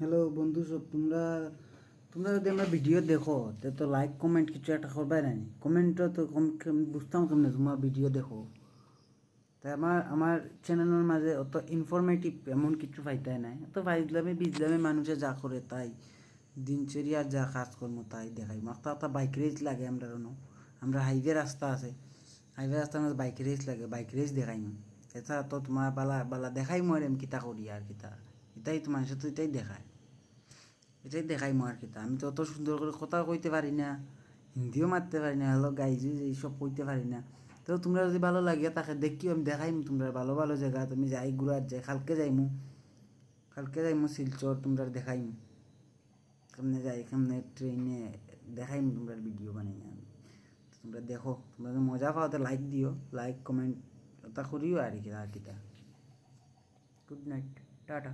Hello বন্ধু সব, তোমরা তোমরা যদি আমরা ভিডিও দেখো তো লাইক কমেন্ট কিছু একটা করবাই না। কমেন্টও তো বুঝতাম কেমনে তোমার ভিডিও দেখো। তাই আমার চ্যানেলের মাঝে অত ইনফরমেটিভ এমন কিছু পাইতাই নাই, অত ফাইজলামে বিজলামে মানুষে যা করে তাই দিনচর্যার যা কাজকর্ম তাই দেখাই। মাত্র একটা বাইক রেস লাগে আমরা হাইওয়ে রাস্তা আছে, হাইওয়ে রাস্তার মাঝে বাইক রেস লাগে, বাইক রেস দেখাই না। এছাড়া তো তোমার বালা বালা দেখাই মই এম কিতা করি আর কিতা, এটাই তো মানুষের তো এটাই দেখায়, এটাই দেখাই মই আর কিতা। আমি তো অত সুন্দর করে কথা কইতে পারি না, হিন্দিও মারতে পারি না, হ্যালো গাইজ এইসব কইতে পারি না। তো তোমরা যদি ভালো লাগে তাকে দেখিও, আমি দেখাইম তোমরা ভালো ভালো জায়গা তুমি যাই ঘুরার যাই। কালকে যাইমু শিলচর, তোমরা দেখাইম কেমনে যাই কেমনে ট্রেনে দেখাইম, তোমরা ভিডিও বানাই আমি। তোমরা দেখো, তোমরা যদি মজা পাও তো লাইক দিও, লাইক কমেন্ট ওটা করিও আর কি। Good night, tata.